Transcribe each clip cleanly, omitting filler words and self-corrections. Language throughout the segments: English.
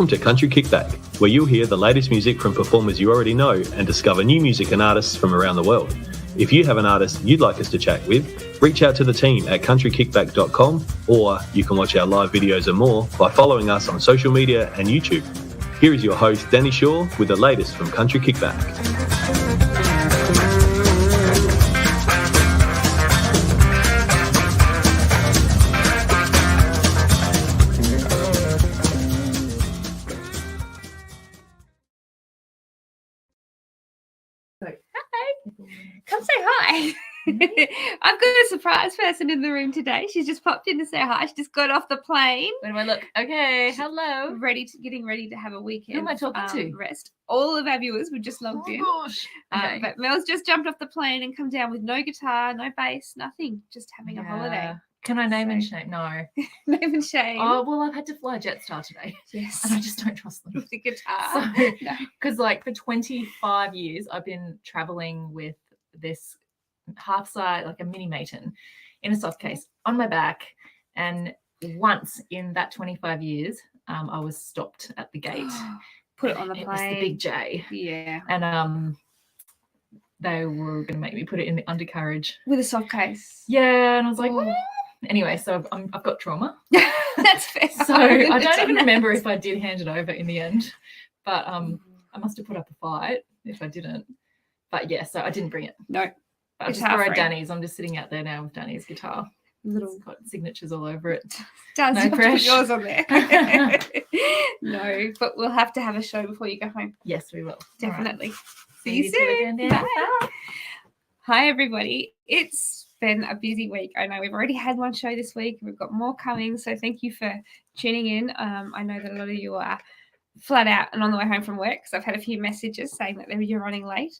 Welcome to Country Kickback, where you'll hear the latest music from performers you already know and discover new music and artists from around the world. If you have an artist you'd like us to chat with, reach out to the team at countrykickback.com, or you can watch our live videos and more by following us on social media and YouTube. Here is your host, Danny Shaw, with the latest from Country Kickback. Come say hi. I've got a surprise person in the room today. She's just popped in to say hi. She just got off the plane. When do I look? Okay, hello. Getting ready to have a weekend. Who am I talking to? Rest. All of our viewers were just logged in. Gosh. Okay. But Mel's just jumped off the plane and come down with no guitar, no bass, nothing. Just having a holiday. Can I name and shame? No. Name and shame. Oh, well, I've had to fly Jetstar today. Yes. And I just don't trust them. With the guitar. Because for 25 years, I've been traveling with this half size, like a mini Maton in a soft case on my back. And once in that 25 years, I was stopped at the gate. Put it on the plane. It was the big J. Yeah. And they were going to make me put it in the undercarriage. With a soft case. Yeah. And I was like, Anyway, so I've got trauma. That's fair. So I don't even remember if I did hand it over in the end. But I must have put up a fight if I didn't. But yeah, so I didn't bring it. No. But I just borrowed Danny's. I'm just sitting out there now with Danny's guitar. It's got signatures all over it. Does no you have to put pressure. yours on there? No, but we'll have to have a show before you go home. Yes, we will. Definitely. Right. See you soon. Bye. Hi, everybody. It's been a busy week. I know we've already had one show this week. We've got more coming, so thank you for tuning in. I know that a lot of you are flat out and on the way home from work, because I've had a few messages saying that you're running late.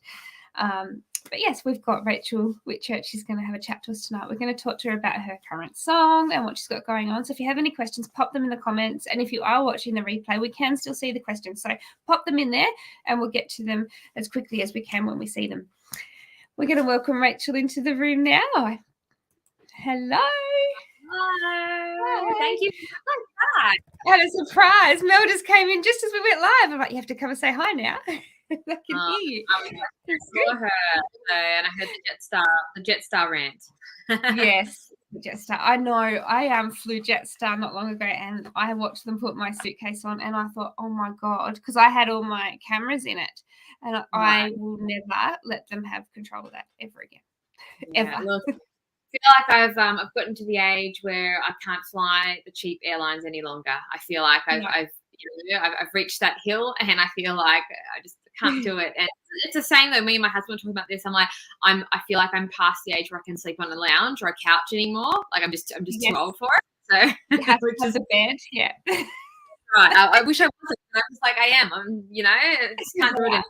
But yes, we've got Raechel Whitchurch. She's going to have a chat to us tonight. We're going to talk to her about her current song and what she's got going on. So if you have any questions, pop them in the comments. And if you are watching the replay, we can still see the questions. So pop them in there and we'll get to them as quickly as we can when we see them. We're going to welcome Raechel into the room now. Hello. Hi. Thank you. I had a surprise. Mel just came in just as we went live. I'm like, you have to come and say hi now. I can hear you. I saw her, and I heard the Jetstar rant. Yes, Jetstar. I know. I flew Jetstar not long ago, and I watched them put my suitcase on, and I thought, oh my god, because I had all my cameras in it, and I will never let them have control of that ever again. Yeah, Ever. Look, I feel like I've gotten to the age where I can't fly the cheap airlines any longer. I feel like I've reached that hill, and I feel like I just can't do it. And it's the same though. Me and my husband were talking about this. I'm like, I feel like I'm past the age where I can sleep on a lounge or a couch anymore. Like I'm just too old for it. So You have to have the bed. Yeah. Right. I wish I wasn't. But I'm just like I am. I just can't do it anymore.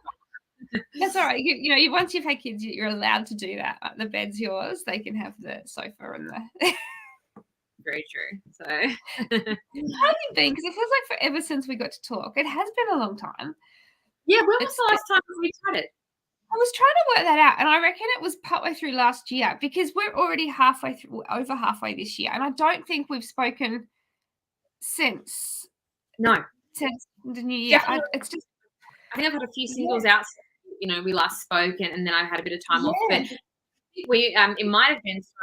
That's all right. You once you've had kids, you're allowed to do that. The bed's yours. They can have the sofa and the. Very true. So How have you been? Because it feels like forever since we got to talk. It has been a long time. yeah, when was the last time we tried it? I was trying to work that out, and I reckon it was partway through last year, because we're already over halfway this year, and I don't think we've spoken since No. the new year. Definitely. It's just I think I've had a few singles out. We last spoke, and then I had a bit of time off. But it might have been for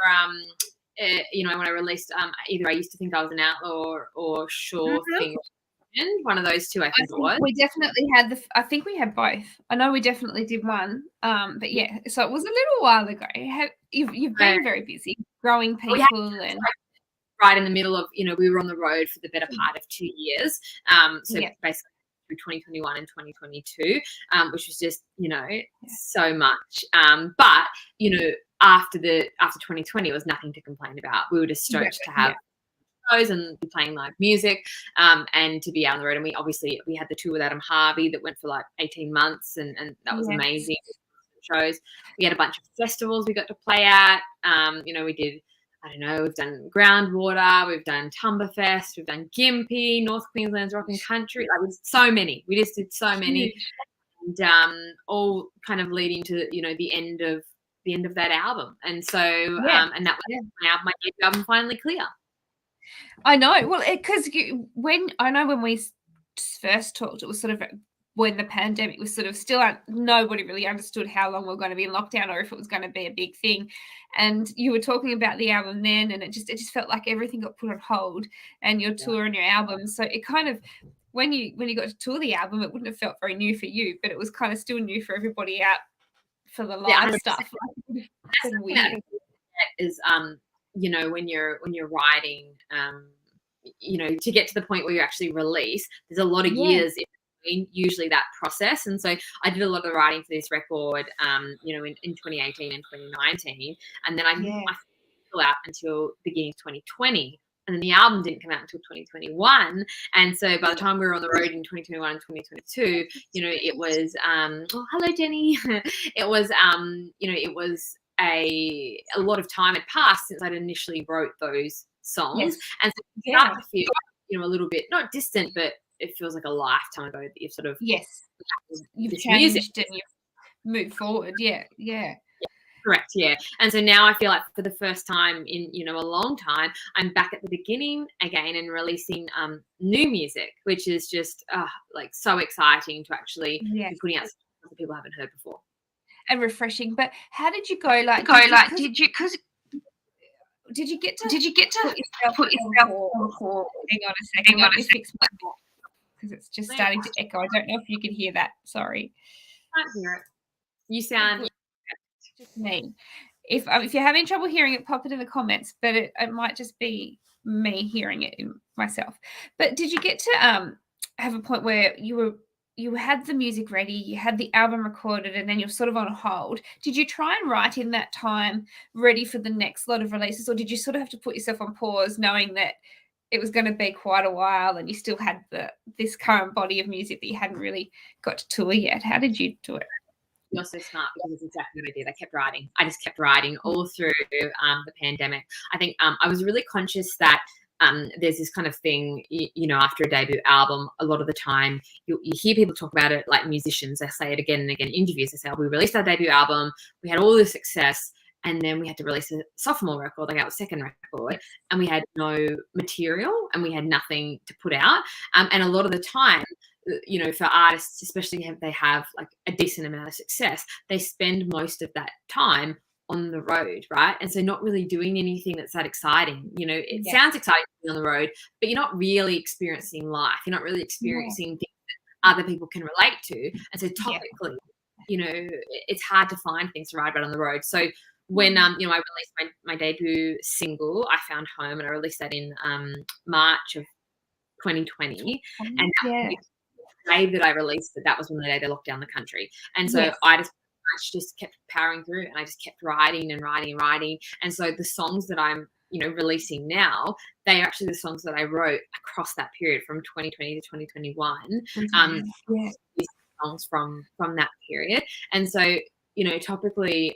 when I released either I used to think I was an outlaw or sure thing. One of those two, I think it was. We definitely had I think we had both. I know we definitely did one. But yeah, so it was a little while ago. You've been very busy growing people and right in the middle of we were on the road for the better part of 2 years. Basically through 2021 and 2022, which was just so much. But after 2020, it was nothing to complain about. We were just stoked to have shows and be playing live music, and to be out on the road. And we had the tour with Adam Harvey that went for like 18 months, and that was amazing. Shows. We had a bunch of festivals we got to play at. We did. I don't know, we've done Groundwater, we've done Tumberfest, we've done Gympie, North Queensland's Rockin' Country. So many. We just did so many, and all kind of leading to the end of that album. And so and that was my debut album, Finally Clear. I know. Well, because when we first talked, it was sort of when the pandemic was sort of still, nobody really understood how long we were going to be in lockdown or if it was going to be a big thing. And you were talking about the album then, and it just felt like everything got put on hold, and your tour and your album. So it kind of, when you got to tour the album, it wouldn't have felt very new for you, but it was kind of still new for everybody out for the live stuff. That's weird. Is you know, when you're writing, you know, to get to the point where you actually release, there's a lot of years in between, usually, that process. And so I did a lot of the writing for this record, you know, in 2018 and 2019, and then I fell out until beginning of 2020. And then the album didn't come out until 2021. And so by the time we were on the road in 2021 and 2022, you know, it was, oh, hello, Jenny. It was, you know, it was a lot of time had passed since I'd initially wrote those songs. And so you start to feel, you know, a little bit, not distant, but it feels like a lifetime ago that you've sort of. You've changed and you've moved forward. Correct, yeah. And so now I feel like for the first time in, you know, a long time, I'm back at the beginning again and releasing new music, which is just like so exciting to actually be putting out stuff that people haven't heard before. And refreshing. But how did you go? Did you get to put yourself on pause? Hang on a second. Because it's just starting to echo. I don't know if you can hear that. Sorry. I can't hear it. You sound. Just me. If you're having trouble hearing it, pop it in the comments. But it might just be me hearing it in myself. But did you get to have a point where you had the music ready, you had the album recorded, and then you're sort of on hold? Did you try and write in that time, ready for the next lot of releases, or did you sort of have to put yourself on pause, knowing that it was going to be quite a while, and you still had this current body of music that you hadn't really got to tour yet? How did you do it? You're so smart, because it's exactly what I did. I kept writing. I just kept writing all through the pandemic. I think I was really conscious that there's this kind of thing, you know, after a debut album, a lot of the time you hear people talk about it, like musicians. They say it again and again in interviews. They say, we released our debut album, we had all this success, and then we had to release a sophomore record, like our second record, and we had no material and we had nothing to put out. And a lot of the time, you know, for artists, especially if they have like a decent amount of success, they spend most of that time on the road, right? And so not really doing anything that's that exciting. You know, it sounds exciting to be on the road, but you're not really experiencing life. You're not really experiencing things that other people can relate to. And so topically, you know, it's hard to find things to write about on the road. So when you know, I released my debut single, I Found Home, and I released that in March of 2020, and the day that I released it, that was when the day they locked down the country. And so I just kept powering through, and I just kept writing and writing and writing. And so the songs that I'm, you know, releasing now, they are actually the songs that I wrote across that period from 2020 to 2021. These songs from that period. And so, you know, topically,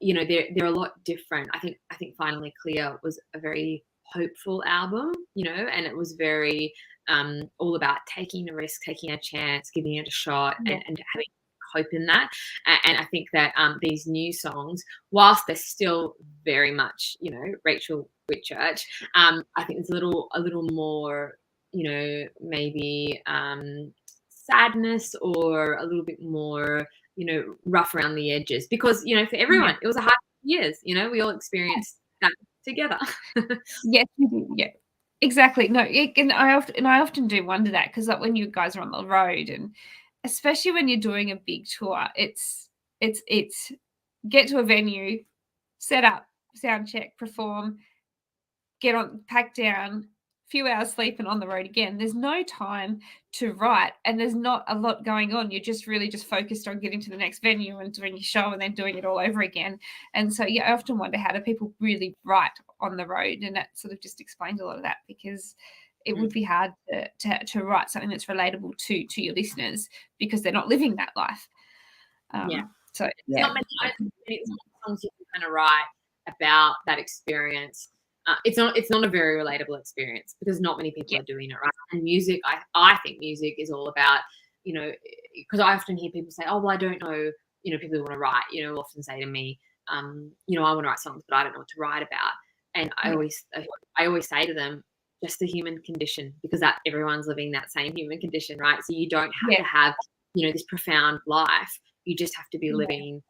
you know, they're a lot different. I think Finally Clear was a very hopeful album, you know, and it was very all about taking a risk, taking a chance, giving it a shot, and having hope in that. And I think that these new songs, whilst they're still very much, you know, Raechel Whitchurch, I think there's a little more, you know, maybe sadness, or a little bit more, you know, rough around the edges, because, you know, for everyone it was a hard years, you know, we all experienced that together. Yes, we do. Yeah, exactly. No, and I often do wonder that, because like when you guys are on the road, and especially when you're doing a big tour, it's get to a venue, set up, sound check, perform, get on, pack down, few hours sleep, and on the road again. There's no time to write, and there's not a lot going on. You're just really just focused on getting to the next venue and doing your show, and then doing it all over again. And so I often wonder, how do people really write on the road? And that sort of just explains a lot of that, because it would be hard to write something that's relatable to your listeners, because they're not living that life. So not many songs you can kind of write about that experience. It's not a very relatable experience, because not many people are doing it, right? And music, I think music is all about, you know, because I often hear people say, oh, well, I don't know, you know, people who want to write, you know, often say to me, you know, I want to write songs, but I don't know what to write about. And I always say to them, just the human condition, because that everyone's living that same human condition, right? So you don't have to have, this profound life. You just have to be living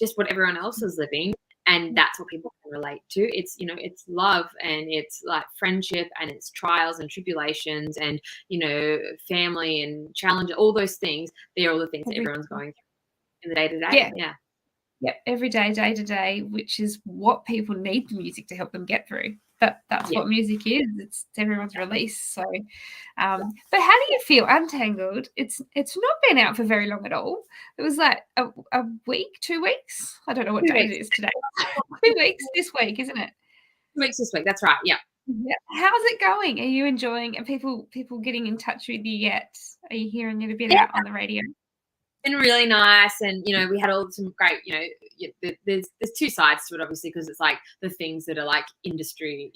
just what everyone else is living. And that's what people can relate to. It's, it's love, and it's like friendship, and it's trials and tribulations, and, family and challenge, all those things. They're all the things that everyone's going through in the day to day. Yeah. Yep. Every day, day to day, which is what people need the music to help them get through. That's what music is. It's everyone's release. So, but how do you feel? Untangled. It's not been out for very long at all. It was like a week, 2 weeks. I don't know what day it is today. 2 weeks this week, isn't it? 2 weeks this week. That's right. Yeah. Yeah. How's it going? Are you enjoying? Are people getting in touch with you yet? Are you hearing it a bit out on the radio? Been really nice, and we had all some great, there's two sides to it, obviously, because it's like the things that are like industry,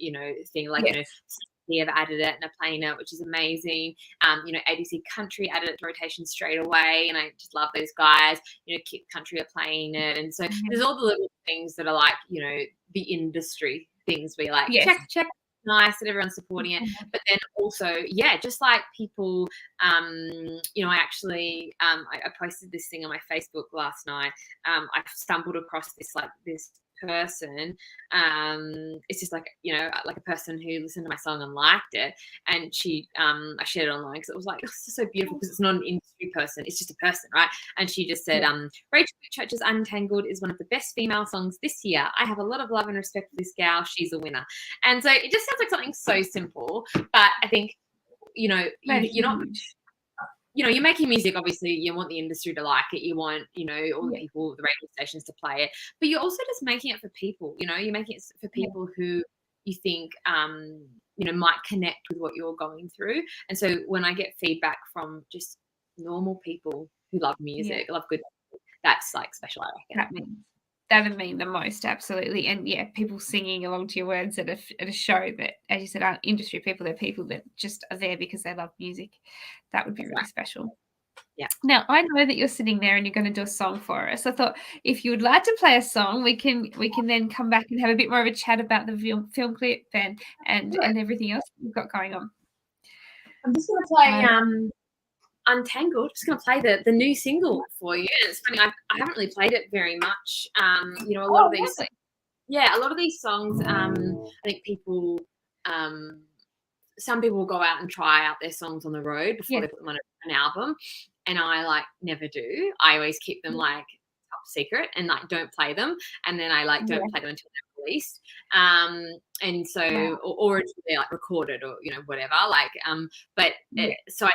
thing, like they have added it and are playing it, which is amazing. ABC Country added it to rotation straight away, and I just love those guys. Kick Country are playing it, and so there's all the little things that are like, the industry things where you're like check. Nice that everyone's supporting it, but then also just like people, I actually I posted this thing on my Facebook last night. I stumbled across this person. It's just like a person who listened to my song and liked it, and she I shared it online because it was like, this is so beautiful, because it's not an industry person, it's just a person, right? And she just said, Raechel Whitchurch's Untangled is one of the best female songs this year. I have a lot of love and respect for this gal. She's a winner. And so it just sounds like something so simple, but I think you're not, you're making music, obviously you want the industry to like it, you want, all the people, the radio stations to play it, but you're also just making it for people, you're making it for people who you think, might connect with what you're going through. And so when I get feedback from just normal people who love music, love good music, that's like special, I reckon. That would mean the most, absolutely. And people singing along to your words at a show that, as you said, aren't industry people, they're people that just are there because they love music. That would be really special. Yeah. Now, I know that you're sitting there and you're going to do a song for us. I thought if you would like to play a song, we can then come back and have a bit more of a chat about the film clip and everything else we've got going on. I'm just going to play Untangled. I'm just going to play the new single for you. And it's funny, I haven't really played it very much. A lot of these, a lot of these songs. I think people, some people will go out and try out their songs on the road before they put them on an album, and I never do. I always keep them top secret and don't play them, and then I don't play them until they're released. And so or until they're recorded or whatever. So I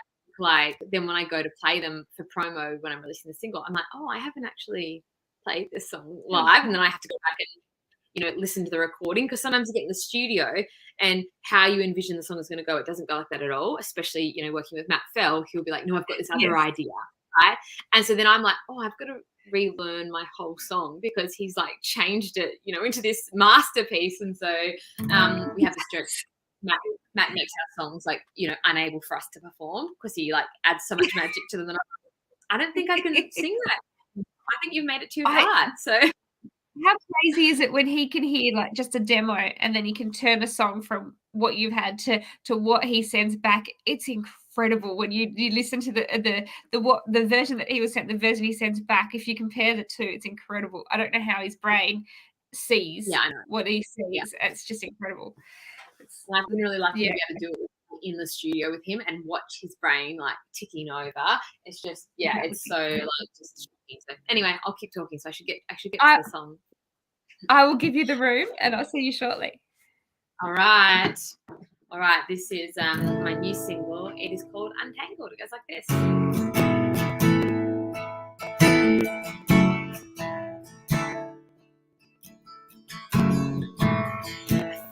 then when I go to play them for promo when I'm releasing the single, I'm like, oh, I haven't actually played this song live, and then I have to go back and listen to the recording, because sometimes you get in the studio and how you envision the song is going to go, it doesn't go like that at all. Especially working with Matt Fell, he'll be like, no, I've got this other idea, right? And so then I'm like, oh, I've got to relearn my whole song, because he's changed it into this masterpiece. And so we have this joke. Matt makes our songs unable for us to perform, because he adds so much magic to them. And I don't think I can sing that. I think you've made it too hard. So how crazy is it when he can hear just a demo, and then he can turn a song from what you've had to what he sends back? It's incredible when you listen to the version that he was sent, the version he sends back. If you compare the two, it's incredible. I don't know how his brain sees what he sees. Yeah. It's just incredible. I've been really lucky to be able to do it in the studio with him and watch his brain ticking over. It's just it's so just shocking. So anyway, I'll keep talking. So I should get to the song. I will give you the room, and I'll see you shortly. All right. This is my new single. It is called Untangled. It goes like this.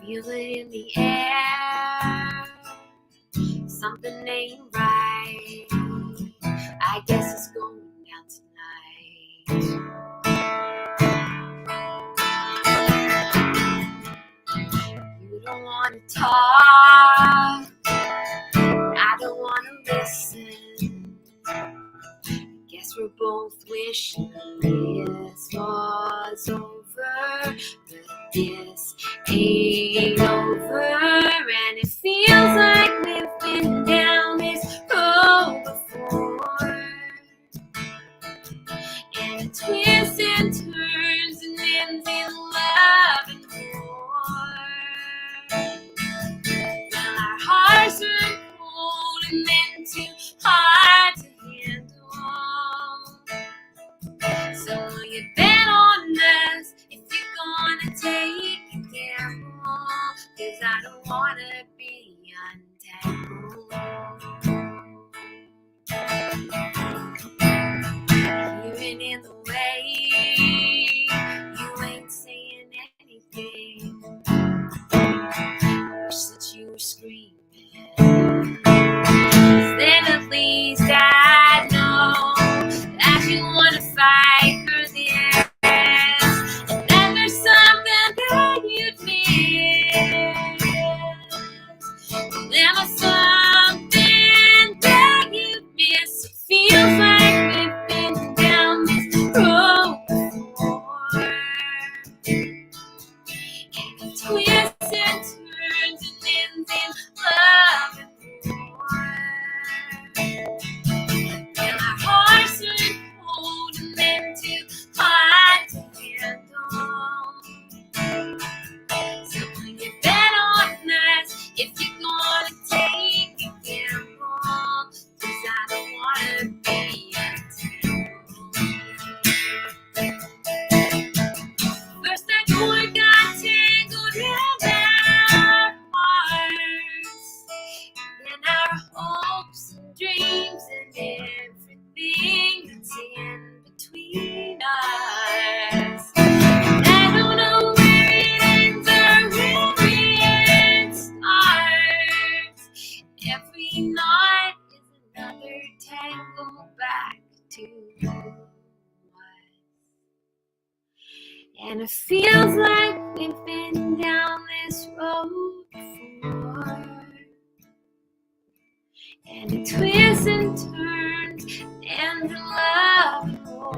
Feel it in the air, something ain't right. I guess it's going down tonight. You don't want to talk, I don't want to listen. Guess we're both wishing this was over, but this ain't over, and it feels tangle back to who was. And it feels like we've been down this road before. And it twists and turns and the love and more.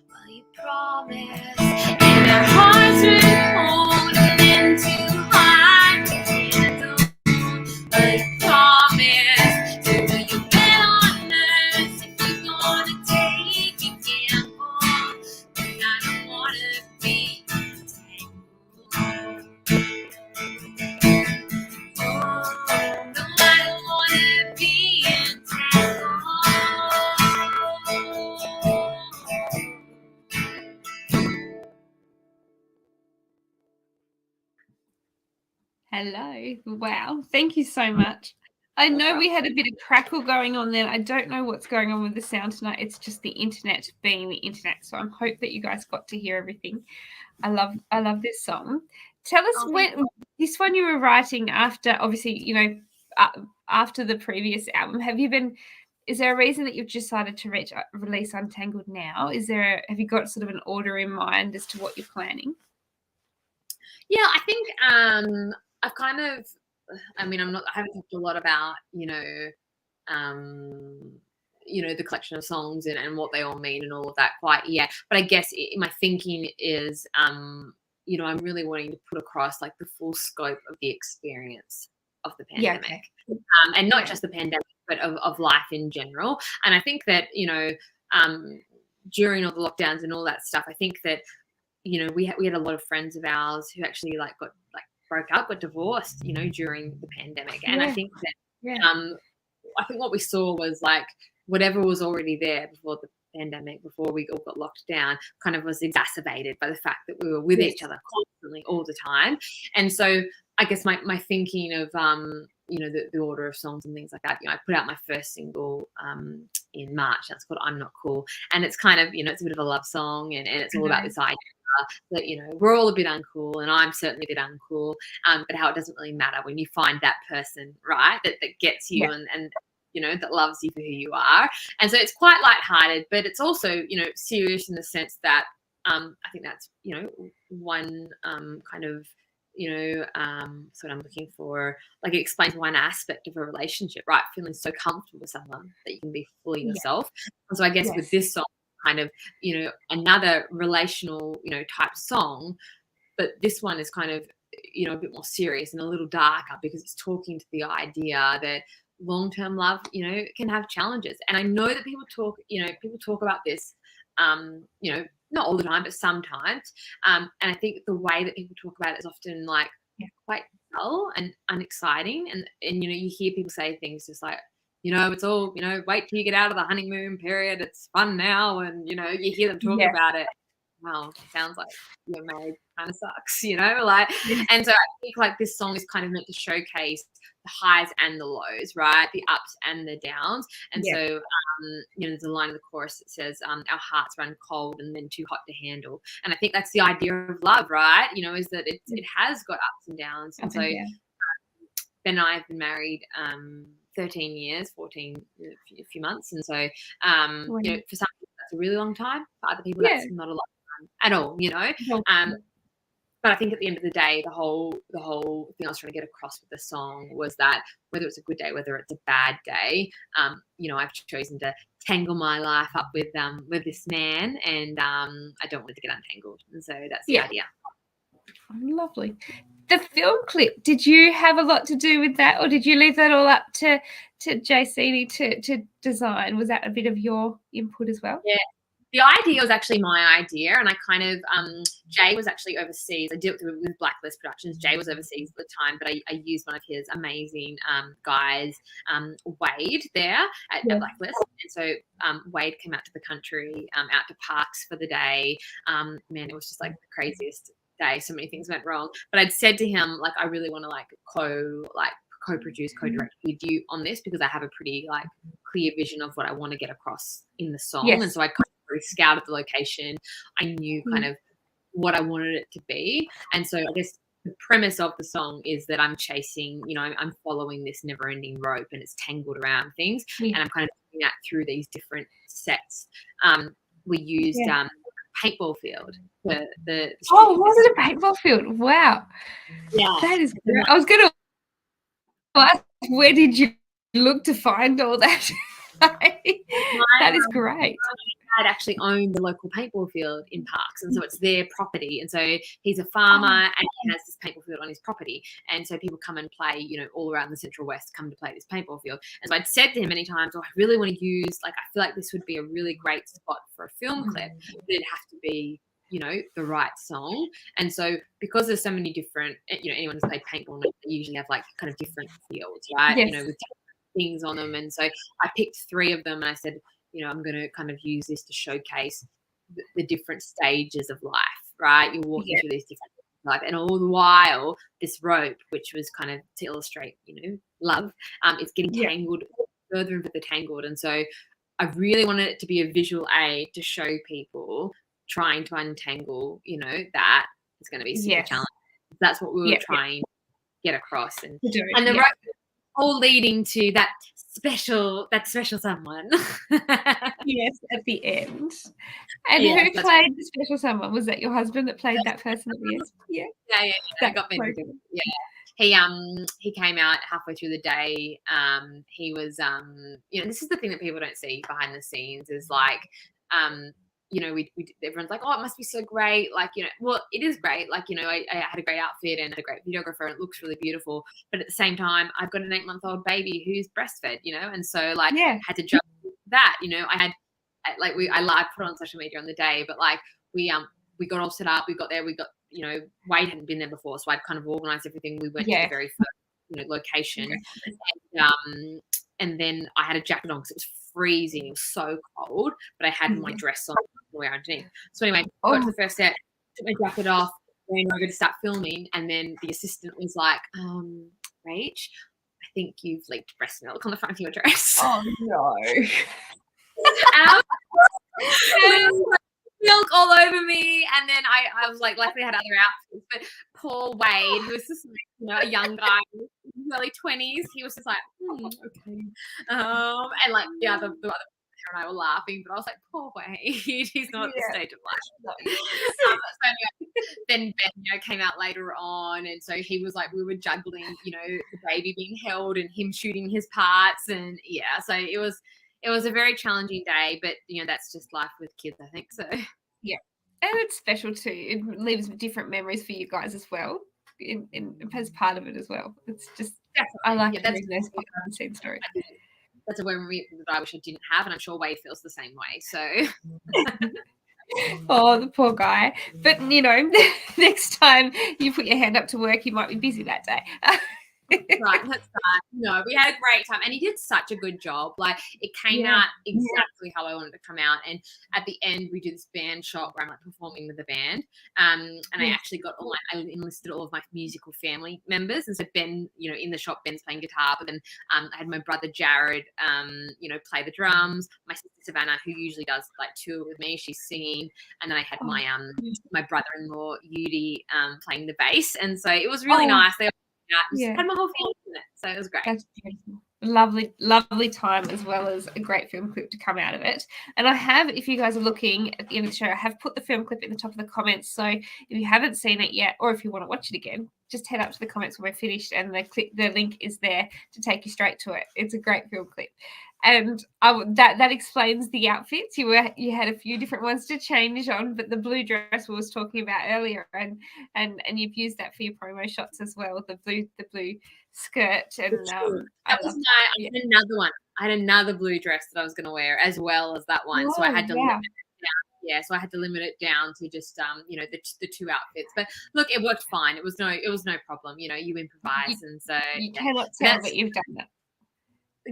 Well, you promised, and our hearts were cold and then too hard to handle. But you promised, so will you bet on us if you're gonna take a gamble? And I don't wanna be entangled. Oh, no, I don't wanna be entangled. Hello. Wow. Thank you so much. I know we had a bit of crackle going on then. I don't know what's going on with the sound tonight. It's just the internet being the internet. So I hope that you guys got to hear everything. I love this song. Tell us when this one you were writing after, obviously, you know, after the previous album. Is there a reason that you've decided to release Untangled now? Have you got sort of an order in mind as to what you're planning? Yeah, I think I've kind of, I haven't talked a lot about, the collection of songs and what they all mean and all of that quite yet. But I guess my thinking is, I'm really wanting to put across like the full scope of the experience of the pandemic. Yeah. And not just the pandemic, but of life in general. And I think that, during all the lockdowns and all that stuff, I think that, we had a lot of friends of ours who actually broke up, got divorced, during the pandemic. And I think that, I think what we saw was like whatever was already there before the pandemic, before we all got locked down, kind of was exacerbated by the fact that we were with each other constantly all the time. And so I guess my thinking of, the order of songs and things like that, I put out my first single in March. That's called I'm Not Cool. And it's kind of, it's a bit of a love song and it's all about this idea that, we're all a bit uncool and I'm certainly a bit uncool, but how it doesn't really matter when you find that person, right, that gets you and that loves you for who you are. And so it's quite lighthearted, but it's also, serious in the sense that I think that's, one kind of, that's what I'm looking for. Like it explains one aspect of a relationship, right? Feeling so comfortable with someone that you can be fully yourself. And so I guess with this song, kind of, another relational, type song, but this one is kind of, a bit more serious and a little darker because it's talking to the idea that long-term love, can have challenges. And I know that people talk about this, not all the time, but sometimes. And I think the way that people talk about it is often like quite dull and unexciting. And you hear people say things just like, it's all, wait till you get out of the honeymoon period. It's fun now. And, you hear them talk about it. Well, it sounds like your marriage kind of sucks, And so I think like this song is kind of meant to showcase the highs and the lows, right? The ups and the downs. And so, there's a line in the chorus that says, our hearts run cold and then too hot to handle. And I think that's the idea of love, right? Is that it has got ups and downs. And so Ben and I have been married 13 years, 14, a few months. And so, for some people that's a really long time. For other people, that's not a long time at all, But I think at the end of the day, the whole thing I was trying to get across with the song was that whether it's a good day, whether it's a bad day, I've chosen to tangle my life up with this man, and I don't want it to get untangled. And so that's the idea. Lovely. The film clip, did you have a lot to do with that, or did you leave that all up to JC to design? Was that a bit of your input as well? Yeah. The idea was actually my idea, and I kind of Jay was actually overseas. I did it with Blacklist Productions. Jay was overseas at the time, but I used one of his amazing guys, Wade, there at Blacklist. And so Wade came out to the country, out to parks for the day. Man, it was just like the craziest day. So many things went wrong. But I'd said to him, like, I really want to co-produce, co-direct with you on this because I have a pretty clear vision of what I want to get across in the song. And so I kind of really scouted the location. I knew kind of what I wanted it to be. And so I guess the premise of the song is that I'm chasing, I'm following this never-ending rope and it's tangled around things. And I'm kind of looking at through these different sets. We used paintball field for the was it a paintball field? Wow. Yeah. That is great. I was going to ask, where did you look to find all that? That is great. My dad actually owned the local paintball field in Parks, and so it's their property. And so he's a farmer, and he has this paintball field on his property. And so people come and play, you know, all around the Central West come to play this paintball field. And so I'd said to him many times, "Oh, I really want to use, like, I feel like this would be a really great spot for a film clip, but it'd have to be, you know, the right song." And so because there's so many different, you know, anyone who's played paintball, they usually have like kind of different fields, right? Yes. You know, with things on them. And so I picked 3 of them, and I said, you know, I'm going to kind of use this to showcase the different stages of life, right? You're walking through these different life, and all the while, this rope, which was kind of to illustrate, you know, love, it's getting tangled further and further tangled. And so I really wanted it to be a visual aid to show people trying to untangle, you know, that is going to be super challenging. That's what we were trying to get across, and the rope all leading to that special someone. Yes, at the end. And who played the special someone? Was that your husband that played that person at the end? Yeah. That got me. He came out halfway through the day. He was you know, this is the thing that people don't see behind the scenes is like you know, we everyone's like, oh, it must be so great. Like, you know, well, it is great. Like, you know, I had a great outfit and a great videographer, and it looks really beautiful. But at the same time, I've got an 8-month-old baby who's breastfed, you know, and so like I had to juggle that, you know. I put it on social media on the day, but like we got all set up, we got there, you know, Wade hadn't been there before, so I'd kind of organized everything. We went to the very first, you know, location, and then I had a jacket on because it was freezing. It was so cold, but I had my dress on way underneath. So anyway, got to the first set, took my jacket off, and I was going to start filming, and then the assistant was like, Rach, I think you've leaked breast milk on the front of your dress. Oh no. Milk all over me, and then I was like, luckily I had other outfits, but poor Wade, who was just like, you know, a young guy in his early 20s, he was just like, okay, and like the other and I were laughing, but I was like, poor Wade, he's not at the stage of life. So anyway, then Ben, you know, came out later on, and so he was like, we were juggling, you know, the baby being held and him shooting his parts, and so it was a very challenging day, but you know, that's just life with kids, I think. So yeah, and it's special too. It leaves different memories for you guys as well, as part of it as well. It's just I like those behind the scenes stories. That's a memory that I wish I didn't have, and I'm sure Wade feels the same way. So. Oh, the poor guy. But you know, next time you put your hand up to work, you might be busy that day. Right, that's right. No, we had a great time, and he did such a good job. Like, it came out exactly how I wanted it to come out. And at the end, we did this band shot where I'm like performing with the band, and I actually got I enlisted all of my musical family members. And so Ben, you know, in the shot, Ben's playing guitar, but then I had my brother Jared, you know, play the drums. My sister Savannah, who usually does like tour with me, she's singing, and then I had my brother-in-law Yudi playing the bass. And so it was really nice. They had my whole family in it, so it was great. That's beautiful. Lovely time, as well as a great film clip to come out of it. And I have, if you guys are looking at the end of the show, I have put the film clip in the top of the comments. So if you haven't seen it yet, or if you want to watch it again, just head up to the comments when we're finished, and the link is there to take you straight to it. It's a great film clip. And that explains the outfits. You had a few different ones to change on, but the blue dress we was talking about earlier, and you've used that for your promo shots as well. The blue skirt, and I had another one. I had another blue dress that I was going to wear as well as that one, so I had to limit it down. Yeah, so I had to limit it down to just you know, the 2 outfits. But look, it worked fine. It was no problem. You know, you improvise, and so you cannot tell that you've done that.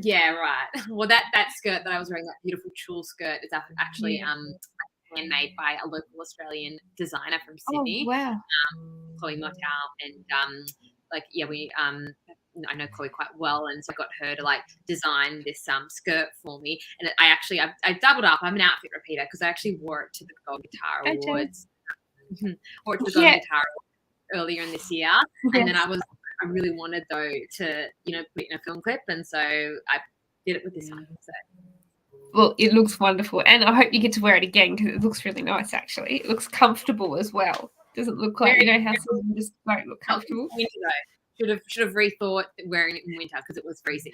Yeah, right. Well, that skirt that I was wearing, that beautiful tulle skirt, is actually handmade by a local Australian designer from Sydney. Oh, wow. Chloe Motel, and we I know Chloe quite well, and so I got her to like design this skirt for me. And I doubled up. I'm an outfit repeater because I actually wore it to the Gold Guitar Awards. Wore it to the Gold Guitar earlier in this year, and then I really wanted though to, you know, put it in a film clip, and so I did it with this one. So Well, it looks wonderful, and I hope you get to wear it again because it looks really nice. Actually, it looks comfortable as well. Doesn't look like how some just don't look comfortable. Winter though. Should have rethought wearing it in winter because it was freezing.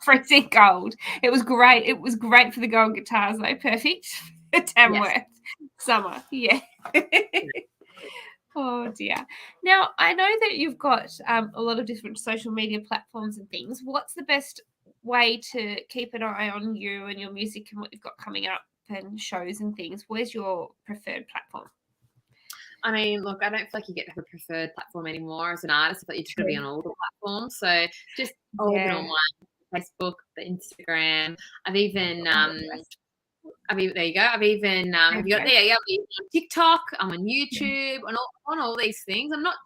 Freezing cold. It was great. It was great for the gold guitars though. Perfect for Tamworth summer. Yeah. Oh dear. Now I know that you've got a lot of different social media platforms and things. What's the best way to keep an eye on you and your music and what you've got coming up and shows and things? Where's your preferred platform? I mean, look, I don't feel like you get to have a preferred platform anymore as an artist. I feel like you just got to be on all the platforms. So just all of it on one. Facebook, the Instagram. I've even there you go. I've even have you got there? Yeah, I'm on TikTok. I'm on YouTube. On all these things. I'm not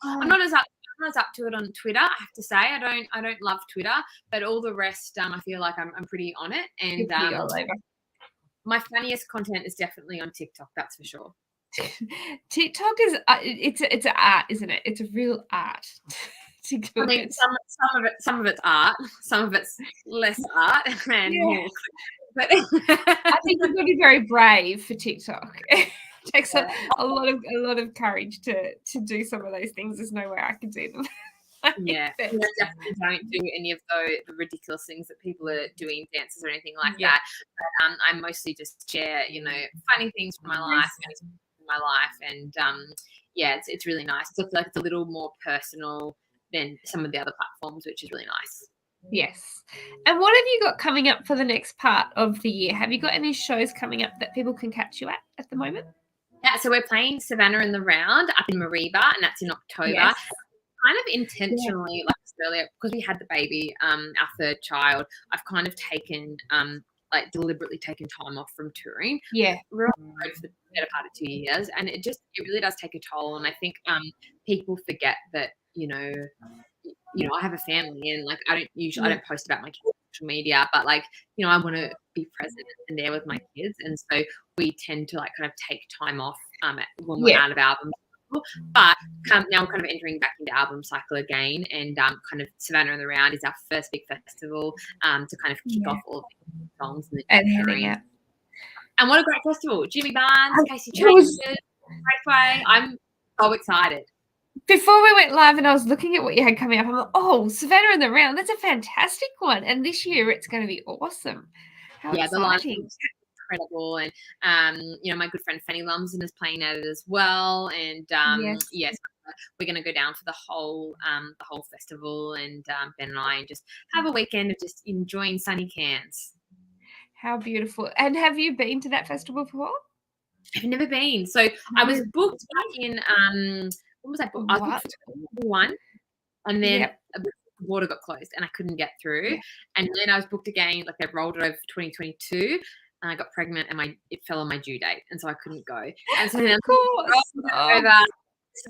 as up to it on Twitter. I have to say, I don't love Twitter, but all the rest, I feel like I'm pretty on it. And my funniest content is definitely on TikTok. That's for sure. TikTok is it's an art, isn't it? It's a real art. I mean, some of it's art, some of it's less art, and more. But I think you've got to be very brave for TikTok. It takes a lot of courage to do some of those things. There's no way I could do them. Yeah, I definitely don't do any of the ridiculous things that people are doing, dances or anything like that. But I mostly just share, funny things from my life, and it's really nice. So I feel like it's a little more personal than some of the other platforms, which is really nice. Yes. And what have you got coming up for the next part of the year? Have you got any shows coming up that people can catch you at the moment? Yeah, so we're playing Savannah in the Round up in Mareeba, and that's in October. Yes. Kind of intentionally, like I said earlier, because we had the baby, our third child, I've kind of taken deliberately taken time off from touring. Yeah. We're on the road for the better part of 2 years, and it really does take a toll. And I think people forget that, I have a family, and I don't post about my kids on social media, but I want to be present and there with my kids, and so we tend to kind of take time off when we're out of album. But now we're kind of entering back into album cycle again, and kind of Savannah in the Round is our first big festival to kind of kick off all the songs and touring. And what a great festival! Jimmy Barnes, Casey Chambers, Breakaway. I'm so excited. Before we went live and I was looking at what you had coming up, I'm like, oh, Savannah in the Round, that's a fantastic one. And this year it's going to be awesome. How exciting. Incredible. And my good friend Fanny Lumsden is playing at it as well. And yes, we're going to go down for the whole festival, and Ben and I just have a weekend of just enjoying sunny Cairns. How beautiful. And have you been to that festival before? I've never been. So I was booked back in when was I booked? I was booked for 1, and then the water got closed and I couldn't get through. And then I was booked again, they rolled it over for 2022, and I got pregnant, and it fell on my due date, and so I couldn't go. And so then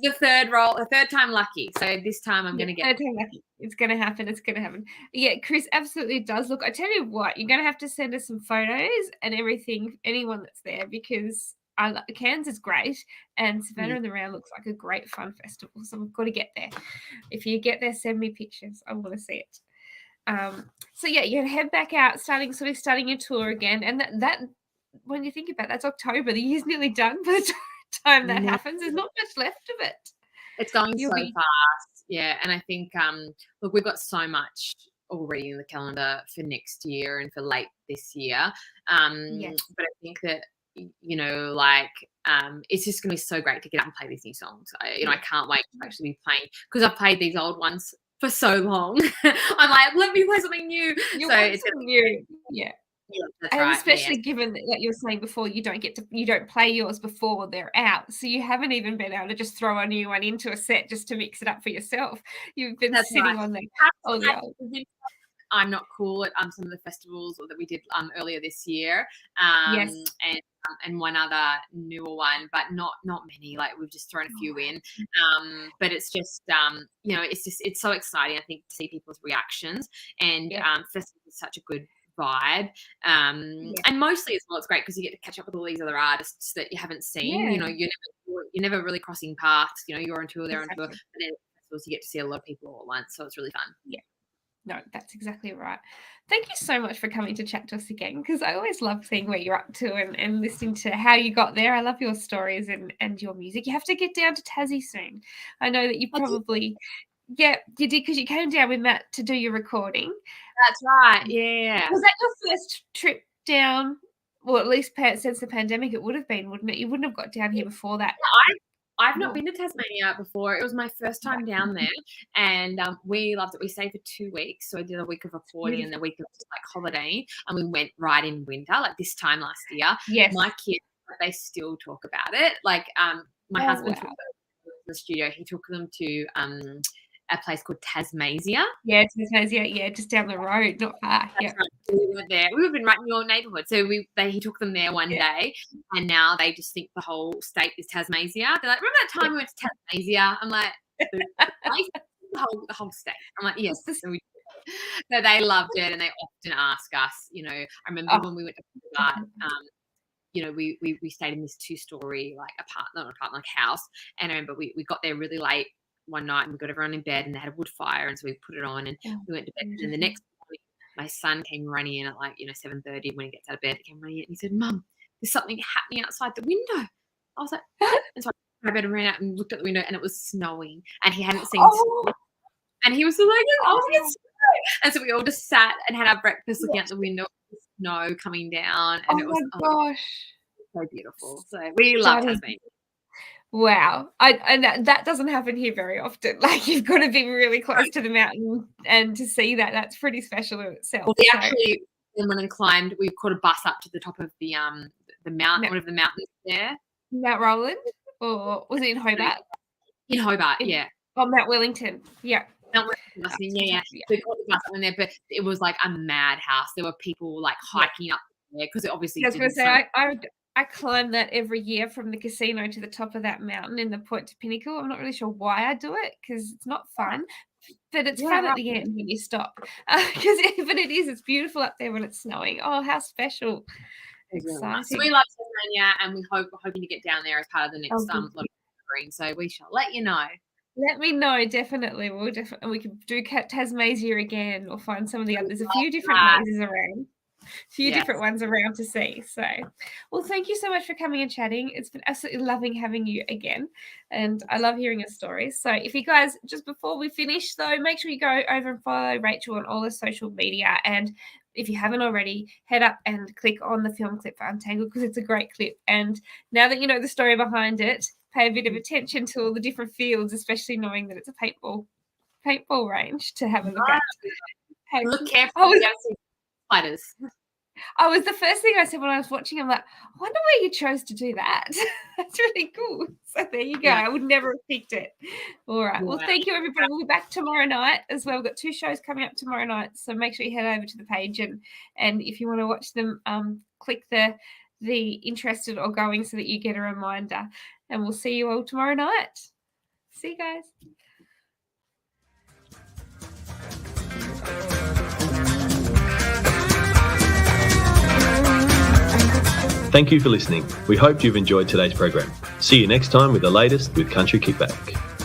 the third time lucky. So this time I'm going to get third time lucky. It's going to happen. It's going to happen. Yeah, Chris absolutely does. Look, I tell you what, you're going to have to send us some photos and everything, anyone that's there, because Cairns is great, and Savannah in the Round looks like a great fun festival. So we've got to get there. If you get there, send me pictures. I want to see it. So yeah, you're gonna head back out, starting your tour again, and that when you think about it, that's October. The year's nearly done by the time that happens. There's not much left of it. It's going so fast, and I think look, we've got so much already in the calendar for next year and for late this year. But I think that it's just going to be so great to get up and play these new songs. I can't wait to actually be playing, because I've played these old ones for so long. I'm like, let me play something new. It's new. Yeah, that's and right. Especially given that you were saying before, you don't play yours before they're out, so you haven't even been able to just throw a new one into a set just to mix it up for yourself. You've been sitting on the I'm Not Cool at some of the festivals that we did earlier this year, and one other newer one, but not many. We've just thrown a few in, but it's just it's so exciting, I think, to see people's reactions, and festivals is such a good vibe, and mostly as well, it's great because you get to catch up with all these other artists that you haven't seen. You're never really crossing paths. You're on tour, they're on tour, and then festivals you get to see a lot of people all at once, so it's really fun. No, that's exactly right. Thank you so much for coming to chat to us again, because I always love seeing where you're up to and listening to how you got there. I love your stories and your music. You have to get down to Tassie soon. I know that you probably, you did, because you came down with Matt to do your recording. That's right. Yeah. Was that your first trip down? Well, at least since the pandemic, it would have been, wouldn't it? You wouldn't have got down here before that. I've not been to Tasmania before. It was my first time down there, and we loved it. We stayed for 2 weeks, so I did a week of reporting and a week of like holiday, and we went right in winter, like this time last year. Yes. My kids, they still talk about it. Like my husband took them to the studio. He took them to a place called Tasmania. Yeah, Tasmania. Yeah, just down the road, not far. Yeah. Right. We were there. We were in right in your neighbourhood. So he took them there one day, and now they just think the whole state is Tasmania. They're like, remember that time we went to Tasmania? I'm like, the place, the whole state. I'm like, yes. So they loved it, and they often ask us. You know, I remember when we went to Hobart, you know, we stayed in this 2-story like apartment, house, and I remember we got there really late one night, and we got everyone in bed, and they had a wood fire, and so we put it on, and we went to bed. And the next morning, my son came running in at 7:30 when he gets out of bed. He came running in, and he said, "Mum, there's something happening outside the window." I was like, "What?" And so I ran out and looked at the window, and it was snowing, and he hadn't seen snow. And he was like, "Oh, it's snow!" And so we all just sat and had our breakfast, looking out the window, the snow coming down, and it was so beautiful. So we love Tasmania. Wow. And that doesn't happen here very often. Like, you've got to be really close to the mountain, and to see that's pretty special in itself. Well, we actually went and climbed. We caught a bus up to the top of the mountain, one of the mountains there. Mount Roland, or was it in Hobart? In Hobart, yeah. Oh, Mount Wellington, yeah. Mount Wellington, yeah. So we caught the bus up in there, but it was like a madhouse. There were people like hiking up there, because it obviously. I was going to say, I climb that every year from the casino to the top of that mountain in the Point to Pinnacle. I'm not really sure why I do it, because it's not fun, but it's fun at the end when you stop. But it's beautiful up there when it's snowing. Oh, how special. Exciting. So we love Tasmania, and we're hoping to get down there as part of the next lot of green. So we shall let you know. Let me know, definitely. We can do Tasmania again, or find some of the others. There's a few different mazes around. Different ones around to see. So, well, thank you so much for coming and chatting. It's been absolutely loving having you again, and I love hearing your stories. So if you guys, just before we finish though, make sure you go over and follow Raechel on all the social media, and if you haven't already, head up and click on the film clip for Untangled, because it's a great clip. And now that you know the story behind it, pay a bit of attention to all the different fields, especially knowing that it's a paintball range to have a look at. Hey, look carefully. Spiders. I was the first thing I said when I was watching. I'm like, I wonder where you chose to do that. That's really cool. So there you go. I would never have picked it. All right. Well, thank you, everybody. We'll be back tomorrow night as well. We've got 2 shows coming up tomorrow night, so make sure you head over to the page, and if you want to watch them, click the interested or going, so that you get a reminder. And we'll see you all tomorrow night. See you guys. Thank you for listening. We hope you've enjoyed today's program. See you next time with the latest with Country Kickback.